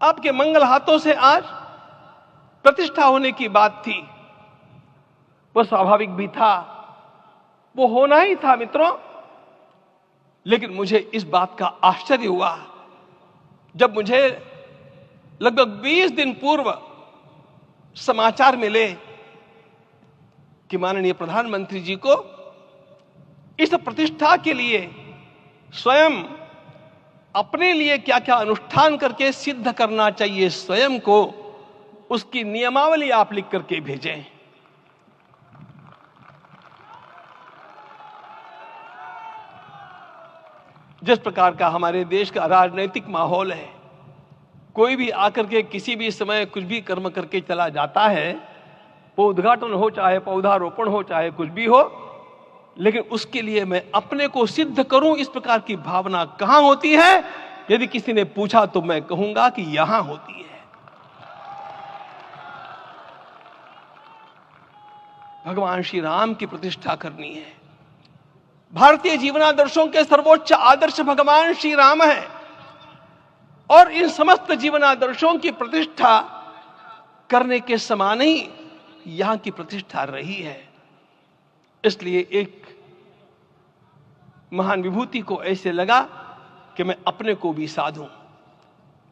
आपके मंगल हाथों से आज प्रतिष्ठा होने की बात थी, वह स्वाभाविक भी था, वो होना ही था मित्रों। लेकिन मुझे इस बात का आश्चर्य हुआ जब मुझे लगभग 20 दिन पूर्व समाचार मिले कि माननीय प्रधानमंत्री जी को इस प्रतिष्ठा के लिए स्वयं अपने लिए क्या क्या अनुष्ठान करके सिद्ध करना चाहिए स्वयं को, उसकी नियमावली आप लिख करके भेजें। जिस प्रकार का हमारे देश का राजनीतिक माहौल है, कोई भी आकर के किसी भी समय कुछ भी कर्म करके चला जाता है, वो उद्घाटन हो चाहे पौधारोपण हो चाहे कुछ भी हो, लेकिन उसके लिए मैं अपने को सिद्ध करूं, इस प्रकार की भावना कहां होती है? यदि किसी ने पूछा तो मैं कहूंगा कि यहां होती है। भगवान श्री राम की प्रतिष्ठा करनी है। भारतीय जीवनादर्शों के सर्वोच्च आदर्श भगवान श्री राम है और इन समस्त जीवनादर्शों की प्रतिष्ठा करने के समान ही यहां की प्रतिष्ठा रही है। इसलिए एक महान विभूति को ऐसे लगा कि मैं अपने को भी साधूं,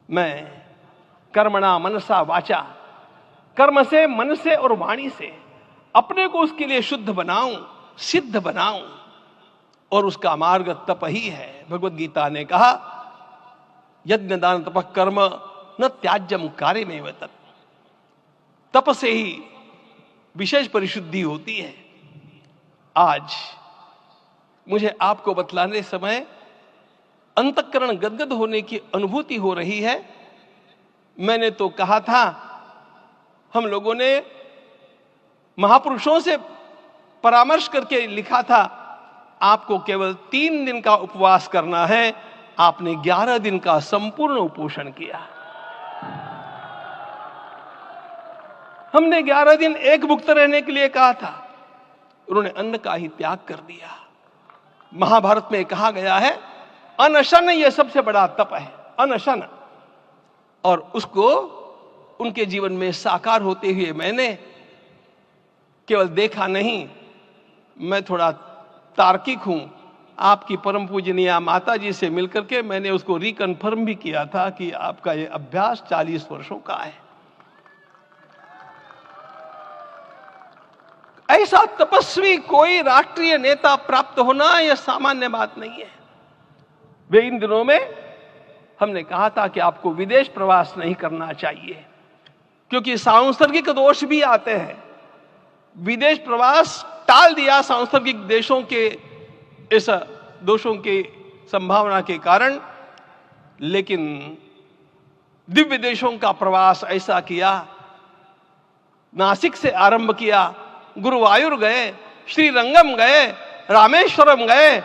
मैं कर्मणा मनसा वाचा, कर्म से, मन से और वाणी से अपने को उसके लिए शुद्ध बनाऊं, सिद्ध बनाऊं, और उसका मार्ग तप ही है। भगवत गीता ने कहा, यज्ञ दान तप कर्म न त्याज्यम कार्यमेव तत्। तप से ही विशेष परिशुद्धि होती है। आज मुझे आपको बतलाने समय अंतःकरण गदगद होने की अनुभूति हो रही है। मैंने तो कहा था, हम लोगों ने महापुरुषों से परामर्श करके लिखा था, आपको केवल 3 दिन का उपवास करना है। आपने 11 दिन का संपूर्ण उपोषण किया। हमने 11 दिन एक भुक्त रहने के लिए कहा था, उन्होंने अन्न का ही त्याग कर दिया। महाभारत में कहा गया है, अनशन यह सबसे बड़ा तप है, अनशन। और उसको उनके जीवन में साकार होते हुए मैंने केवल देखा नहीं, मैं थोड़ा तार्किक हूं। आपकी परम पूजनीय माता जी से मिलकर के मैंने उसको रिकन्फर्म भी किया था कि आपका यह अभ्यास 40 वर्षों का है। ऐसा तपस्वी कोई राष्ट्रीय नेता प्राप्त होना यह सामान्य बात नहीं है। वे इन दिनों में हमने कहा था कि आपको विदेश प्रवास नहीं करना चाहिए, क्योंकि सांसर्गिक दोष भी आते हैं। विदेश प्रवास टाल दिया सांसर्गिक देशों के इस दोषों की संभावना के कारण, लेकिन दिव्य देशों का प्रवास ऐसा किया। नासिक से आरंभ किया, गुरुवायूर गए, श्रीरंगम गए, रामेश्वरम गए।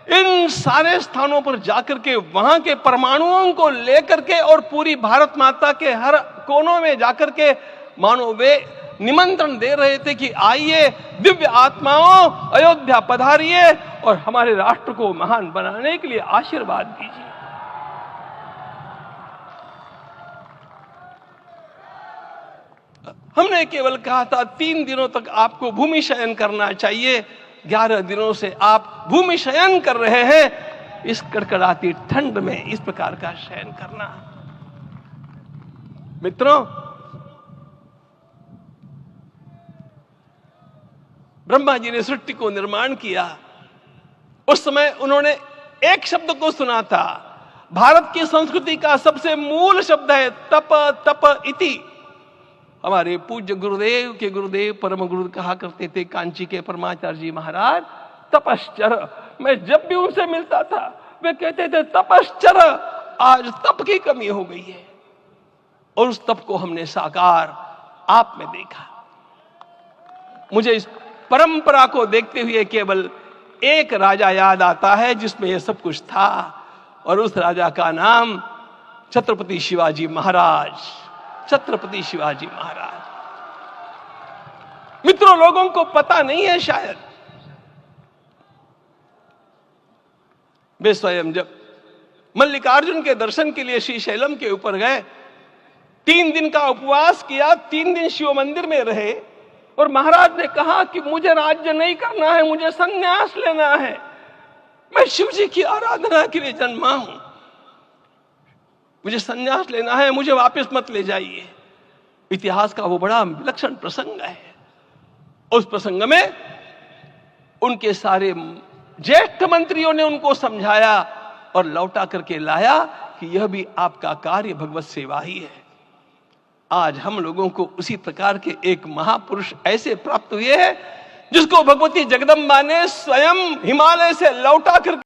इन सारे स्थानों पर जाकर के वहां के परमाणुओं को लेकर के और पूरी भारत माता के हर कोनों में जाकर के मानो वे निमंत्रण दे रहे थे कि आइए दिव्य आत्माओं, अयोध्या पधारिए और हमारे राष्ट्र को महान बनाने के लिए आशीर्वाद दीजिए। हमने केवल कहा था 3 दिनों तक आपको भूमि शयन करना चाहिए। 11 दिनों से आप भूमि शयन कर रहे हैं। इस कड़कड़ाती ठंड में इस प्रकार का शयन करना, मित्रों, ब्रह्मा जी ने सृष्टि को निर्माण किया। उस समय उन्होंने एक शब्द को सुना था। भारत की संस्कृति का सबसे मूल शब्द है तप, तप इति। हमारे पूज्य गुरुदेव के गुरुदेव परम गुरु कहा करते थे, कांची के परमाचार्य जी महाराज, तपश्चर। मैं जब भी उनसे मिलता था वे कहते थे तपश्चर। आज तप की कमी हो गई है और उस तप को हमने साकार आप में देखा। मुझे इस परंपरा को देखते हुए केवल एक राजा याद आता है जिसमें यह सब कुछ था, और उस राजा का नाम छत्रपति शिवाजी महाराज। छत्रपति शिवाजी महाराज। मित्रों, लोगों को पता नहीं है शायद, वे स्वयं जब मल्लिकार्जुन के दर्शन के लिए श्रीशैलम के ऊपर गए 3 दिन का उपवास किया, 3 दिन शिव मंदिर में रहे और महाराज ने कहा कि मुझे राज्य नहीं करना है, मुझे संन्यास लेना है, मैं शिव जी की आराधना के लिए जन्मा हूं, मुझे संन्यास लेना है, मुझे वापस मत ले जाइए। इतिहास का वो बड़ा विलक्षण प्रसंग है। उस प्रसंग में उनके सारे ज्येष्ठ मंत्रियों ने उनको समझाया और लौटा करके लाया कि यह भी आपका कार्य भगवत सेवा ही है। आज हम लोगों को उसी प्रकार के एक महापुरुष ऐसे प्राप्त हुए हैं जिसको भगवती जगदम्बा ने स्वयं हिमालय से लौटा करके